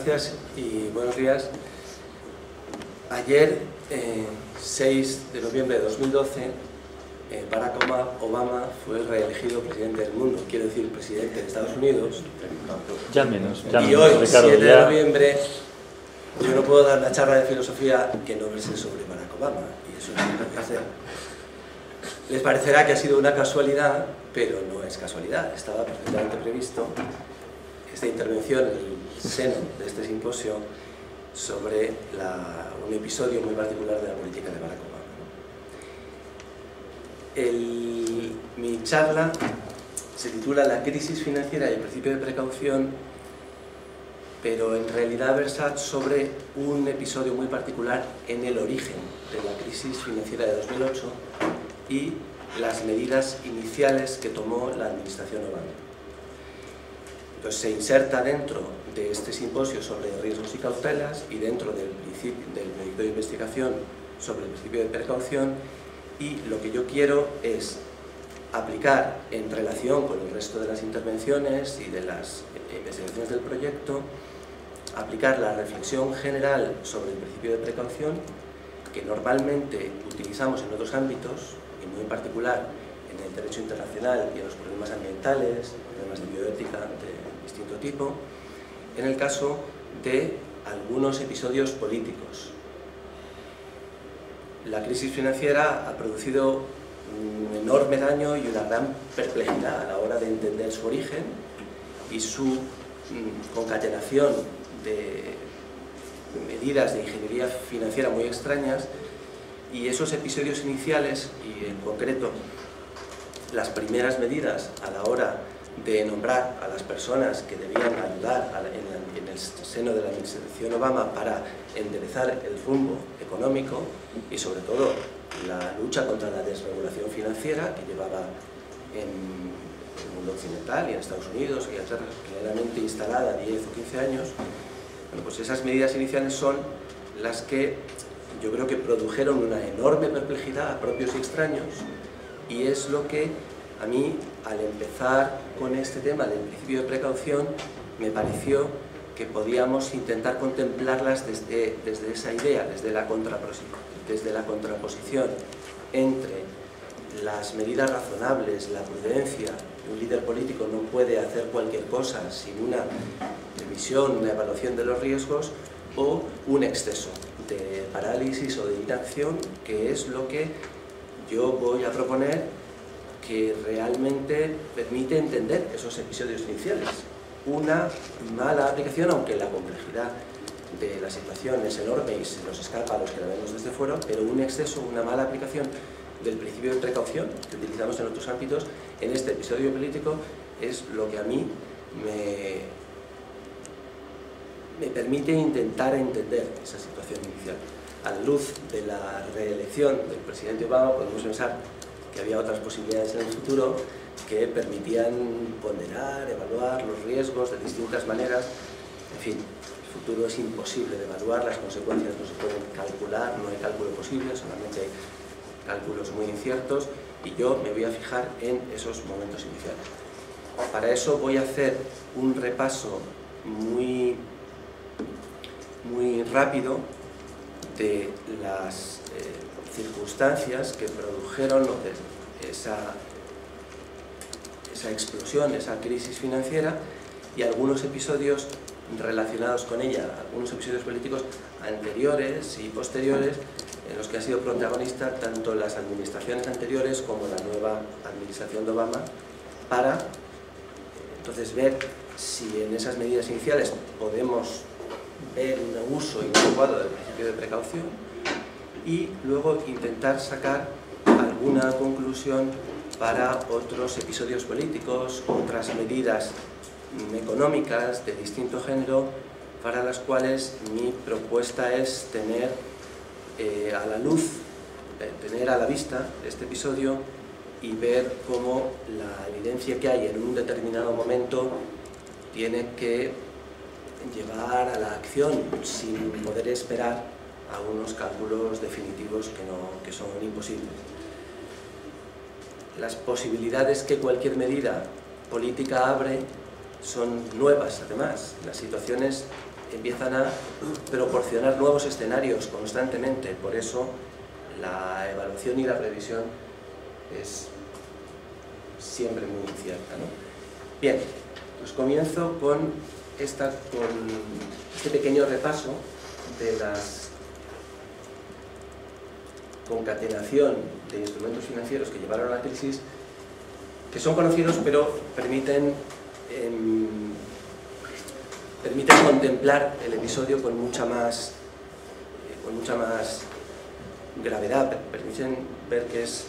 gracias y buenos días. Ayer, 6 de noviembre de 2012, Barack Obama fue reelegido presidente del mundo, quiero decir, presidente de Estados Unidos. Ya menos, Y hoy, Ricardo, 7 de noviembre, yo no puedo dar una charla de filosofía que no verse sobre Barack Obama, y eso es lo que tengo que hacer. Les parecerá que ha sido una casualidad, pero no es casualidad, estaba perfectamente previsto esta intervención en el seno de este simposio sobre un episodio muy particular de la política de Barack Obama. Mi charla se titula La crisis financiera y el principio de precaución, pero en realidad versa sobre un episodio muy particular en el origen de la crisis financiera de 2008 y las medidas iniciales que tomó la administración Obama. Entonces se inserta dentro de este simposio sobre riesgos y cautelas y dentro del proyecto de investigación sobre el principio de precaución, y lo que yo quiero es aplicar en relación con el resto de las intervenciones y de las investigaciones del proyecto, aplicar la reflexión general sobre el principio de precaución que normalmente utilizamos en otros ámbitos, y muy en particular en el derecho internacional y en los problemas ambientales, problemas de bioética de distinto tipo, en el caso de algunos episodios políticos. La crisis financiera ha producido un enorme daño y una gran perplejidad a la hora de entender su origen y su concatenación de medidas de ingeniería financiera muy extrañas, y esos episodios iniciales, y en concreto las primeras medidas a la hora de nombrar a las personas que debían ayudar en el seno de la administración Obama para enderezar el rumbo económico y sobre todo la lucha contra la desregulación financiera que llevaba en el mundo occidental y en Estados Unidos y Inglaterra claramente instalada 10 o 15 años. Bueno, pues esas medidas iniciales son las que yo creo que produjeron una enorme perplejidad a propios y extraños, y es lo que a mí, al empezar con este tema del principio de precaución, me pareció que podíamos intentar contemplarlas desde esa idea, desde la contraposición entre las medidas razonables, la prudencia. Un líder político no puede hacer cualquier cosa sin una revisión, una evaluación de los riesgos, o un exceso de parálisis o de inacción, que es lo que yo voy a proponer, que realmente permite entender esos episodios iniciales. Una mala aplicación, aunque la complejidad de la situación es enorme y se nos escapa a los que la vemos desde fuera, pero un exceso, una mala aplicación del principio de precaución que utilizamos en otros ámbitos, en este episodio político, es lo que a mí me permite intentar entender esa situación inicial. A la luz de la reelección del presidente Obama podemos pensar que había otras posibilidades en el futuro que permitían ponderar, evaluar los riesgos de distintas maneras. En fin, el futuro es imposible de evaluar, las consecuencias no se pueden calcular, no hay cálculo posible, solamente hay cálculos muy inciertos, y yo me voy a fijar en esos momentos iniciales. Para eso voy a hacer un repaso muy rápido de las circunstancias que produjeron esa explosión, esa crisis financiera, y algunos episodios relacionados con ella, algunos episodios políticos anteriores y posteriores en los que ha sido protagonista tanto las administraciones anteriores como la nueva administración de Obama, para entonces ver si en esas medidas iniciales podemos ver un uso inadecuado del principio de precaución, y luego intentar sacar alguna conclusión para otros episodios políticos, otras medidas económicas de distinto género, para las cuales mi propuesta es tener tener a la vista este episodio y ver cómo la evidencia que hay en un determinado momento tiene que llevar a la acción sin poder esperar a unos cálculos definitivos que son imposibles. Las posibilidades que cualquier medida política abre son nuevas, además. Las situaciones empiezan a proporcionar nuevos escenarios constantemente. Por eso la evaluación y la previsión es siempre muy incierta, ¿no? Bien, pues comienzo con este pequeño repaso de la concatenación de instrumentos financieros que llevaron a la crisis, que son conocidos pero permiten contemplar el episodio con mucha más gravedad, permiten ver que es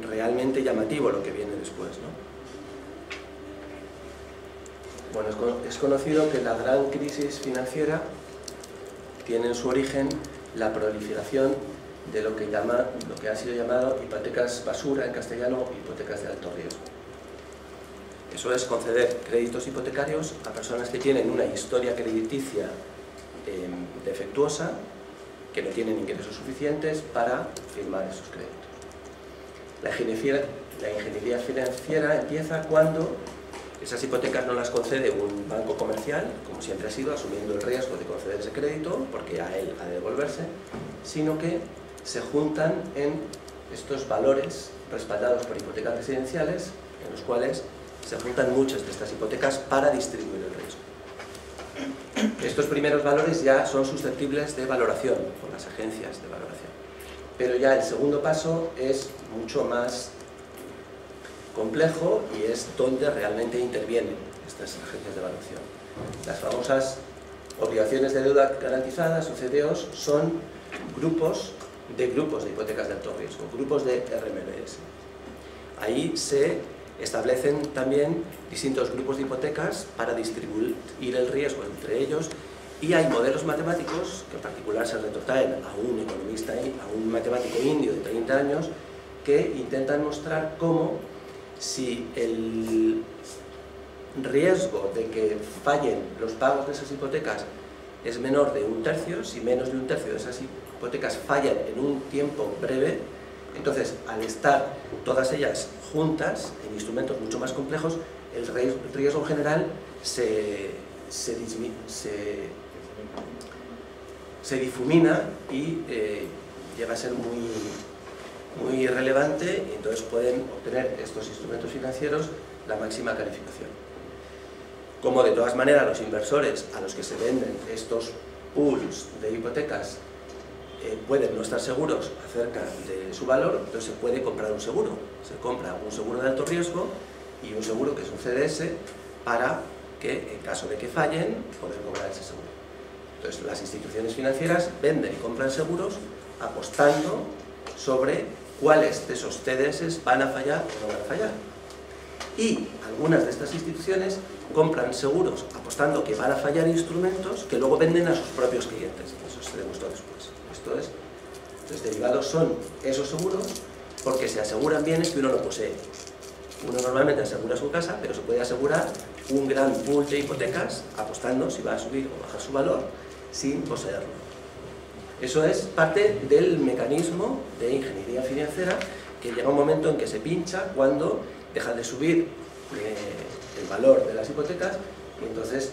realmente llamativo lo que viene después, ¿no? Bueno, es conocido que la gran crisis financiera tiene en su origen la proliferación de lo que ha sido llamado hipotecas basura, en castellano, hipotecas de alto riesgo. Eso es conceder créditos hipotecarios a personas que tienen una historia crediticia defectuosa, que no tienen ingresos suficientes para firmar esos créditos. La ingeniería financiera empieza cuando esas hipotecas no las concede un banco comercial, como siempre ha sido, asumiendo el riesgo de conceder ese crédito, porque a él ha de devolverse, sino que se juntan en estos valores respaldados por hipotecas residenciales, en los cuales se juntan muchas de estas hipotecas para distribuir el riesgo. Estos primeros valores ya son susceptibles de valoración por las agencias de valoración. Pero ya el segundo paso es mucho más complejo y es donde realmente intervienen estas agencias de valoración. Las famosas obligaciones de deuda garantizadas o CDOs son grupos de hipotecas de alto riesgo, grupos de RMBS. Ahí se establecen también distintos grupos de hipotecas para distribuir el riesgo entre ellos, y hay modelos matemáticos que en particular se retrotraen a un economista, a un matemático indio de 30 años, que intentan mostrar cómo, si el riesgo de que fallen los pagos de esas hipotecas es menor de un tercio, si menos de un tercio de esas hipotecas fallan en un tiempo breve, entonces al estar todas ellas juntas en instrumentos mucho más complejos, el riesgo general se difumina y llega a ser muy relevante, y entonces pueden obtener estos instrumentos financieros la máxima calificación. Como de todas maneras los inversores a los que se venden estos pools de hipotecas pueden no estar seguros acerca de su valor, entonces se puede comprar un seguro. Se compra un seguro de alto riesgo y un seguro que es un CDS para que, en caso de que fallen, poder cobrar ese seguro. Entonces las instituciones financieras venden y compran seguros apostando sobre cuáles de esos CDS van a fallar o no van a fallar. Y algunas de estas instituciones compran seguros apostando que van a fallar instrumentos que luego venden a sus propios clientes. Eso se demostró después. Los derivados son esos seguros porque se aseguran bienes que uno no posee. Uno normalmente asegura su casa, pero se puede asegurar un gran pool de hipotecas apostando si va a subir o bajar su valor sin poseerlo. Eso es parte del mecanismo de ingeniería financiera, que llega un momento en que se pincha cuando deja de subir el valor de las hipotecas, y entonces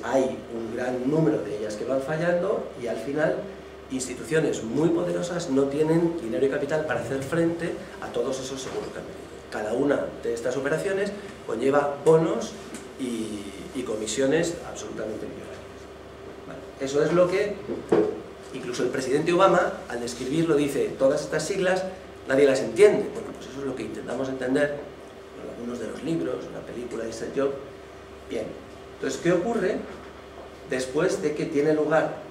hay un gran número de ellas que van fallando, y al final instituciones muy poderosas no tienen dinero y capital para hacer frente a todos esos seguros que han venido. Cada una de estas operaciones conlleva bonos y comisiones absolutamente millonarias. Vale. Eso es lo que incluso el presidente Obama, al describirlo, dice: todas estas siglas nadie las entiende. Bueno, pues eso es lo que intentamos entender con algunos de los libros, una película de Steve Jobs. Bien, entonces, ¿qué ocurre después de que tiene lugar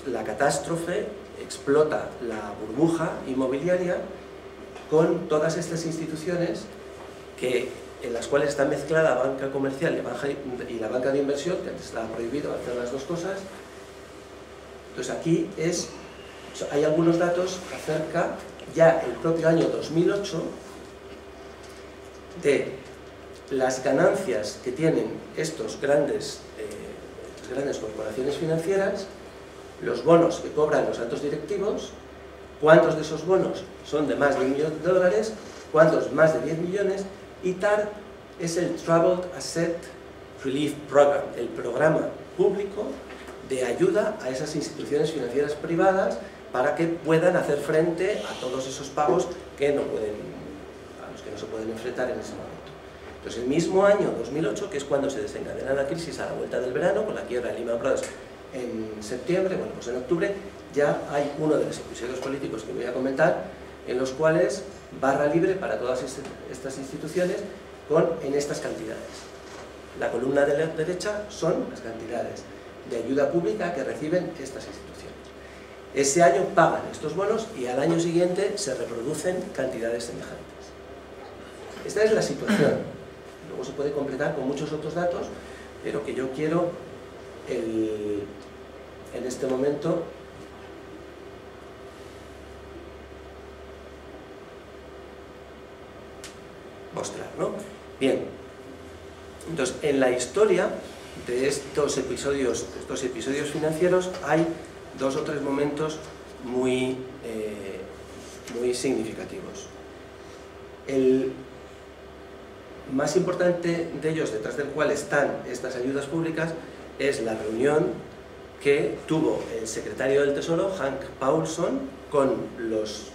la catástrofe, explota la burbuja inmobiliaria con todas estas instituciones en las cuales está mezclada la banca comercial y la banca de inversión, que antes estaba prohibido hacer las dos cosas? Entonces aquí hay algunos datos acerca, ya el propio año 2008, de las ganancias que tienen estas grandes corporaciones financieras, los bonos que cobran los altos directivos, cuántos de esos bonos son de más de $1 millón, cuántos más de 10 millones, y TAR es el Troubled Asset Relief Program, el programa público de ayuda a esas instituciones financieras privadas para que puedan hacer frente a todos esos pagos que no pueden, a los que no se pueden enfrentar en ese momento. Entonces, el mismo año 2008, que es cuando se desencadena la crisis a la vuelta del verano, con la quiebra de Lehman Brothers en septiembre, bueno, pues en octubre ya hay uno de los episodios políticos que voy a comentar, en los cuales barra libre para todas estas instituciones en estas cantidades. La columna de la derecha son las cantidades de ayuda pública que reciben estas instituciones. Ese año pagan estos bonos y al año siguiente se reproducen cantidades semejantes. Esta es la situación. Luego se puede completar con muchos otros datos, pero que yo quiero en este momento mostrar, ¿no? Bien, entonces en la historia de estos episodios financieros hay dos o tres momentos muy significativos. El más importante de ellos, detrás del cual están estas ayudas públicas, es la reunión que tuvo el secretario del Tesoro, Hank Paulson, con los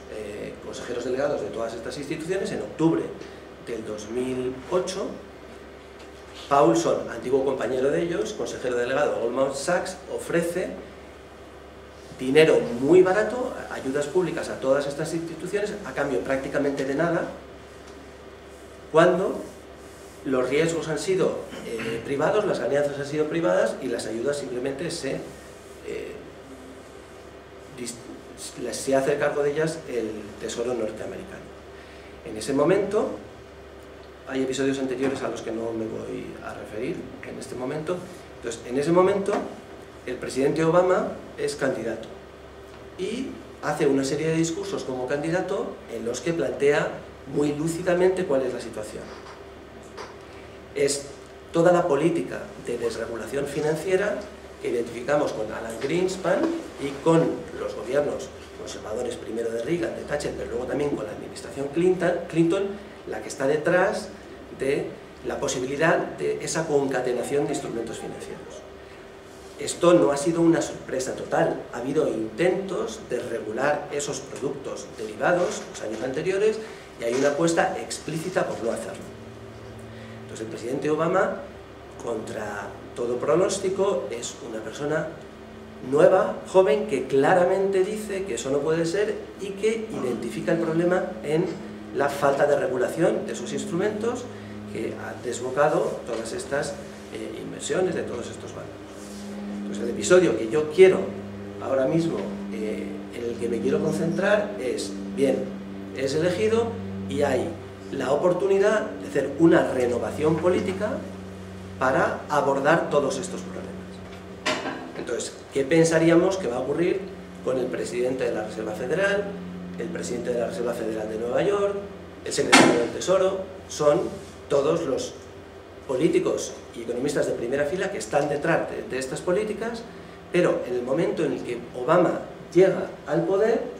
consejeros delegados de todas estas instituciones en octubre del 2008. Paulson, antiguo compañero de ellos, consejero delegado de Goldman Sachs, ofrece dinero muy barato, ayudas públicas a todas estas instituciones, a cambio prácticamente de nada, cuando los riesgos han sido privados, las ganancias han sido privadas y las ayudas simplemente se hace cargo de ellas el Tesoro norteamericano. En ese momento, hay episodios anteriores a los que no me voy a referir en este momento, entonces en ese momento el presidente Obama es candidato y hace una serie de discursos como candidato en los que plantea muy lúcidamente cuál es la situación. Es toda la política de desregulación financiera que identificamos con Alan Greenspan y con los gobiernos conservadores, primero de Reagan, de Thatcher, pero luego también con la administración Clinton, la que está detrás de la posibilidad de esa concatenación de instrumentos financieros. Esto no ha sido una sorpresa total, ha habido intentos de regular esos productos derivados los años anteriores y hay una apuesta explícita por no hacerlo. Entonces el presidente Obama, contra todo pronóstico, es una persona nueva, joven, que claramente dice que eso no puede ser y que identifica el problema en la falta de regulación de esos instrumentos que ha desbocado todas estas inversiones de todos estos bancos. Entonces el episodio que yo quiero ahora mismo, en el que me quiero concentrar es, bien, es elegido y hay la oportunidad de hacer una renovación política para abordar todos estos problemas. Entonces, ¿qué pensaríamos que va a ocurrir con el presidente de la Reserva Federal, el presidente de la Reserva Federal de Nueva York, el secretario del Tesoro? Son todos los políticos y economistas de primera fila que están detrás de estas políticas, pero en el momento en el que Obama llega al poder,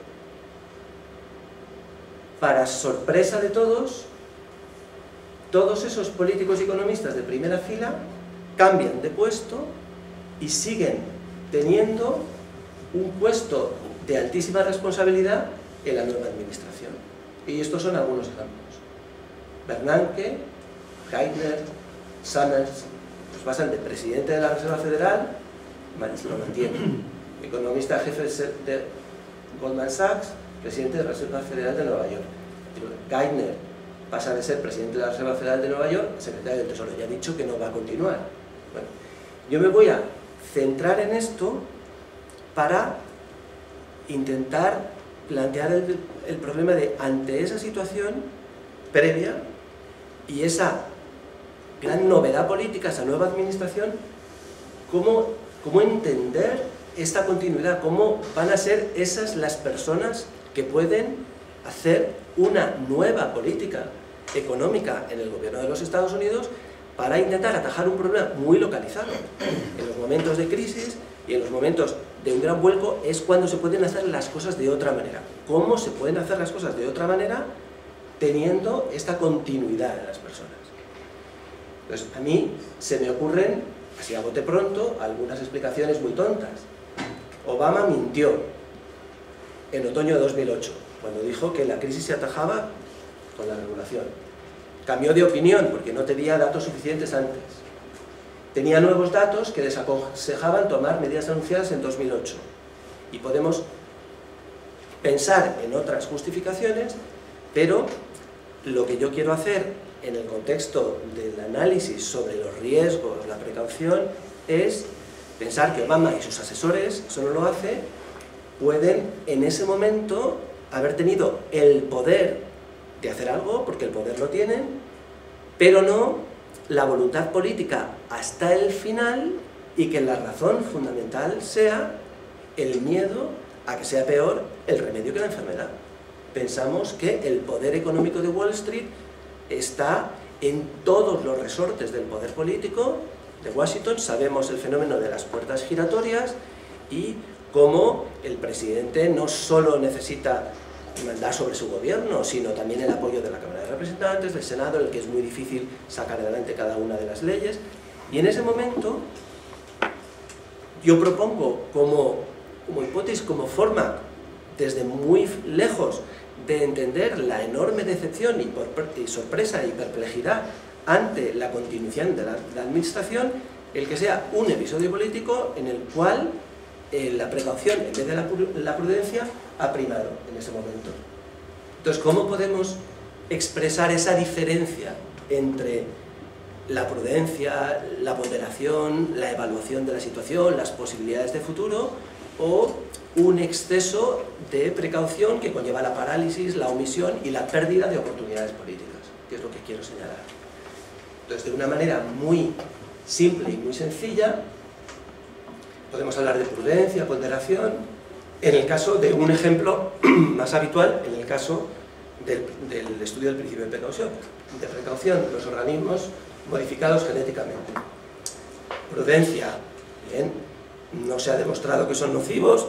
para sorpresa de todos esos políticos y economistas de primera fila cambian de puesto y siguen teniendo un puesto de altísima responsabilidad en la nueva administración. Y estos son algunos ejemplos. Bernanke, Geithner, Summers, pues pasan de presidente de la Reserva Federal, lo mantiene. Economista jefe de Goldman Sachs, presidente de la Reserva Federal de Nueva York. Geithner pasa de ser presidente de la Reserva Federal de Nueva York a secretario del Tesoro. Ya ha dicho que no va a continuar. Bueno, yo me voy a centrar en esto para intentar plantear el problema de, ante esa situación previa y esa gran novedad política, esa nueva administración, cómo entender esta continuidad, cómo van a ser esas las personas que pueden hacer una nueva política económica en el gobierno de los Estados Unidos para intentar atajar un problema muy localizado. En los momentos de crisis y en los momentos de un gran vuelco es cuando se pueden hacer las cosas de otra manera. ¿Cómo se pueden hacer las cosas de otra manera teniendo esta continuidad de las personas? Pues a mí se me ocurren así a bote pronto, algunas explicaciones muy tontas. Obama mintió en otoño de 2008, cuando dijo que la crisis se atajaba con la regulación. Cambió de opinión porque no tenía datos suficientes antes. Tenía nuevos datos que desaconsejaban tomar medidas anunciadas en 2008. Y podemos pensar en otras justificaciones, pero lo que yo quiero hacer en el contexto del análisis sobre los riesgos, la precaución, es pensar que Obama y sus asesores, eso no lo hace, pueden en ese momento haber tenido el poder de hacer algo, porque el poder lo tienen, pero no la voluntad política hasta el final, y que la razón fundamental sea el miedo a que sea peor el remedio que la enfermedad. Pensamos que el poder económico de Wall Street está en todos los resortes del poder político de Washington. Sabemos el fenómeno de las puertas giratorias y cómo el presidente no solo necesita mandar sobre su gobierno, sino también el apoyo de la Cámara de Representantes, del Senado, en el que es muy difícil sacar adelante cada una de las leyes. Y en ese momento yo propongo como hipótesis, como forma, desde muy lejos, de entender la enorme decepción y sorpresa y perplejidad ante la continuación de la administración, el que sea un episodio político en el cual la precaución en vez de la prudencia ha primado en ese momento. Entonces, ¿cómo podemos expresar esa diferencia entre la prudencia, la ponderación, la evaluación de la situación, las posibilidades de futuro, o un exceso de precaución que conlleva la parálisis, la omisión y la pérdida de oportunidades políticas, que es lo que quiero señalar? Entonces, de una manera muy simple y muy sencilla, podemos hablar de prudencia, ponderación, en el caso de un ejemplo más habitual, en el caso del estudio del principio de precaución, los organismos modificados genéticamente. Prudencia, bien, no se ha demostrado que son nocivos,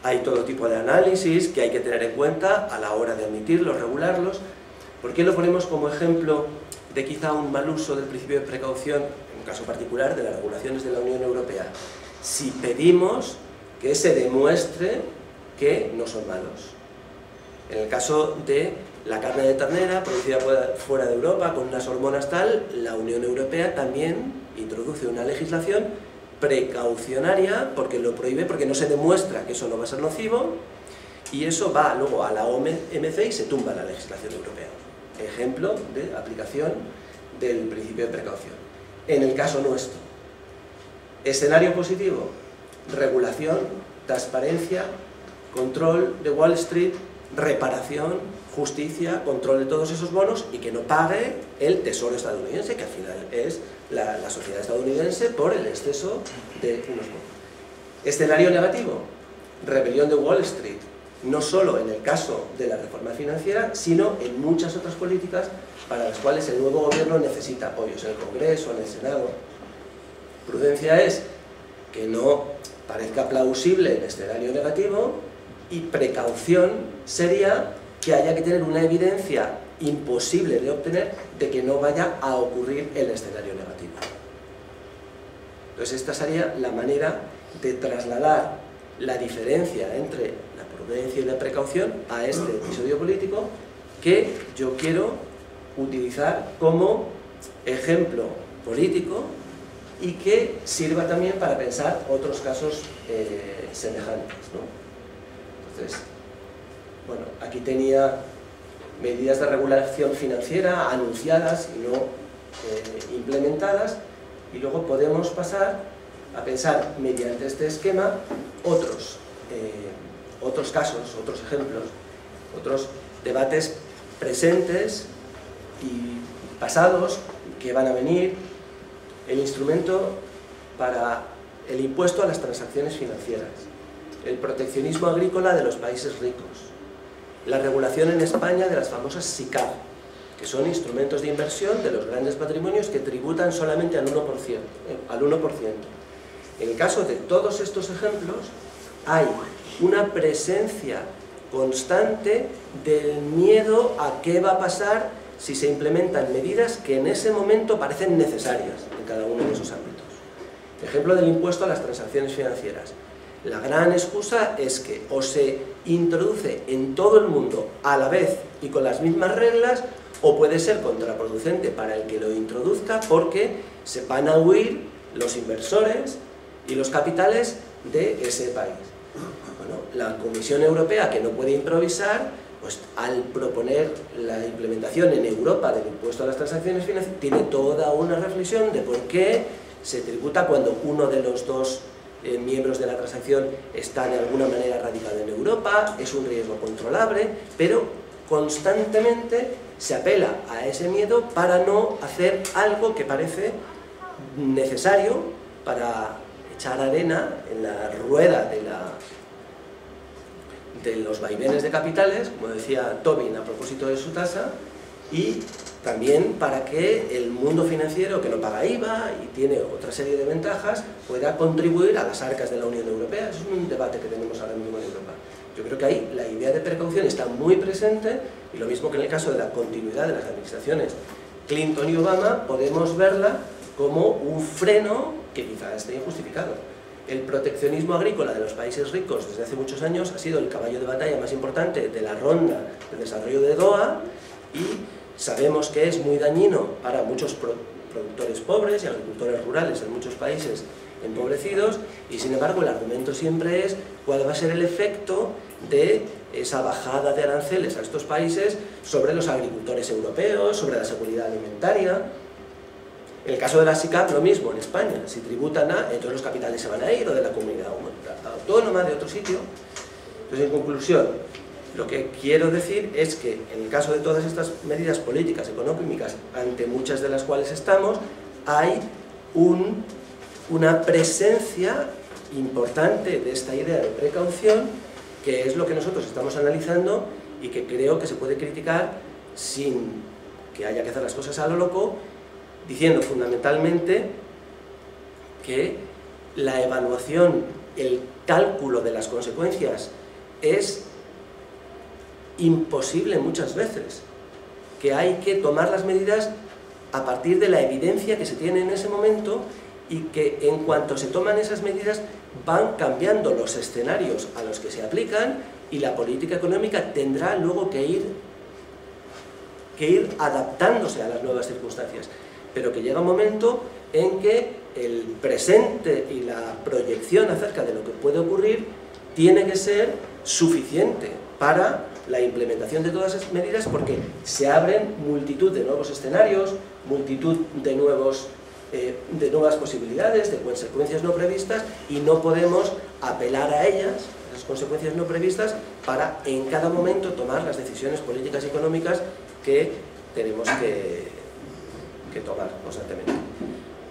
hay todo tipo de análisis que hay que tener en cuenta a la hora de admitirlos, regularlos. ¿Por qué lo ponemos como ejemplo de quizá un mal uso del principio de precaución, en un caso particular de las regulaciones de la Unión Europea? Si pedimos que se demuestre que no son malos. En el caso de la carne de ternera producida fuera de Europa con unas hormonas tal, la Unión Europea también introduce una legislación precaucionaria porque lo prohíbe, porque no se demuestra que eso no va a ser nocivo, y eso va luego a la OMC y se tumba la legislación europea. Ejemplo de aplicación del principio de precaución. En el caso nuestro, escenario positivo, regulación, transparencia, control de Wall Street, reparación, justicia, control de todos esos bonos y que no pague el tesoro estadounidense, que al final es la sociedad estadounidense, por el exceso de unos bonos. Escenario negativo, rebelión de Wall Street, no solo en el caso de la reforma financiera, sino en muchas otras políticas para las cuales el nuevo gobierno necesita apoyos en el Congreso, en el Senado. Prudencia es que no parezca plausible el escenario negativo, y precaución sería que haya que tener una evidencia imposible de obtener de que no vaya a ocurrir el escenario negativo. Entonces esta sería la manera de trasladar la diferencia entre la prudencia y la precaución a este episodio político, que yo quiero utilizar como ejemplo político y que sirva también para pensar otros casos semejantes, ¿no? Entonces, bueno, aquí tenía medidas de regulación financiera anunciadas y no implementadas, y luego podemos pasar a pensar mediante este esquema otros casos, otros ejemplos, otros debates presentes y pasados que van a venir. El instrumento para el impuesto a las transacciones financieras, el proteccionismo agrícola de los países ricos, la regulación en España de las famosas SICAV, que son instrumentos de inversión de los grandes patrimonios que tributan solamente al 1%. En el caso de todos estos ejemplos hay una presencia constante del miedo a qué va a pasar si se implementan medidas que en ese momento parecen necesarias en cada uno de esos ámbitos. Ejemplo del impuesto a las transacciones financieras. La gran excusa es que o se introduce en todo el mundo a la vez y con las mismas reglas, o puede ser contraproducente para el que lo introduzca porque se van a huir los inversores y los capitales de ese país. Bueno, la Comisión Europea, que no puede improvisar, pues al proponer la implementación en Europa del impuesto a las transacciones financieras, tiene toda una reflexión de por qué se tributa cuando uno de los dos miembros de la transacción está de alguna manera radicado en Europa, es un riesgo controlable, pero constantemente se apela a ese miedo para no hacer algo que parece necesario para echar arena en la rueda de los vaivenes de capitales, como decía Tobin a propósito de su tasa, y también para que el mundo financiero, que no paga IVA y tiene otra serie de ventajas, pueda contribuir a las arcas de la Unión Europea. Eso es un debate que tenemos ahora mismo en Europa. Yo creo que ahí la idea de precaución está muy presente, y lo mismo que en el caso de la continuidad de las administraciones Clinton y Obama, podemos verla como un freno que quizás esté injustificado. El proteccionismo agrícola de los países ricos desde hace muchos años ha sido el caballo de batalla más importante de la ronda de desarrollo de Doha, y sabemos que es muy dañino para muchos productores pobres y agricultores rurales en muchos países empobrecidos, y sin embargo el argumento siempre es cuál va a ser el efecto de esa bajada de aranceles a estos países sobre los agricultores europeos, sobre la seguridad alimentaria. En el caso de la SICAP lo mismo en España, si tributan entonces los capitales se van a ir, o de la comunidad autónoma, de otro sitio. Entonces, en conclusión, lo que quiero decir es que en el caso de todas estas medidas políticas, económicas, ante muchas de las cuales estamos, hay una presencia importante de esta idea de precaución, que es lo que nosotros estamos analizando y que creo que se puede criticar sin que haya que hacer las cosas a lo loco, diciendo fundamentalmente que la evaluación, el cálculo de las consecuencias es imposible muchas veces, que hay que tomar las medidas a partir de la evidencia que se tiene en ese momento, y que en cuanto se toman esas medidas van cambiando los escenarios a los que se aplican, y la política económica tendrá luego que ir adaptándose a las nuevas circunstancias, pero que llega un momento en que el presente y la proyección acerca de lo que puede ocurrir tiene que ser suficiente para la implementación de todas esas medidas, porque se abren multitud de nuevos escenarios, multitud de nuevas posibilidades, de consecuencias no previstas, y no podemos apelar a ellas, esas consecuencias no previstas, para en cada momento tomar las decisiones políticas y económicas que tenemos que tomar constantemente.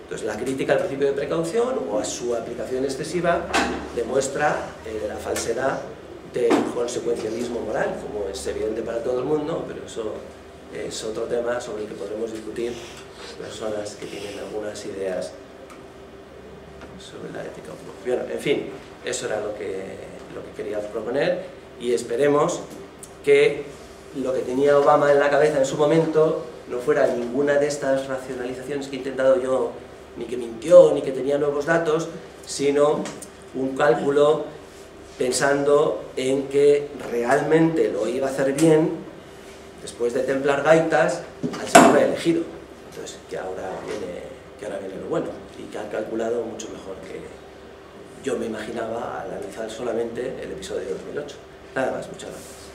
Entonces, la crítica al principio de precaución o a su aplicación excesiva demuestra la falsedad del consecuencialismo moral, como es evidente para todo el mundo, pero eso es otro tema sobre el que podremos discutir personas que tienen algunas ideas sobre la ética. Bueno, en fin, eso era lo que quería proponer, y esperemos que lo que tenía Obama en la cabeza en su momento no fuera ninguna de estas racionalizaciones que he intentado yo, ni que mintió, ni que tenía nuevos datos, sino un cálculo pensando en que realmente lo iba a hacer bien después de templar gaitas al ser reelegido. Entonces, que ahora viene lo bueno, y que ha calculado mucho mejor que yo me imaginaba al analizar solamente el episodio de 2008. Nada más, muchas gracias.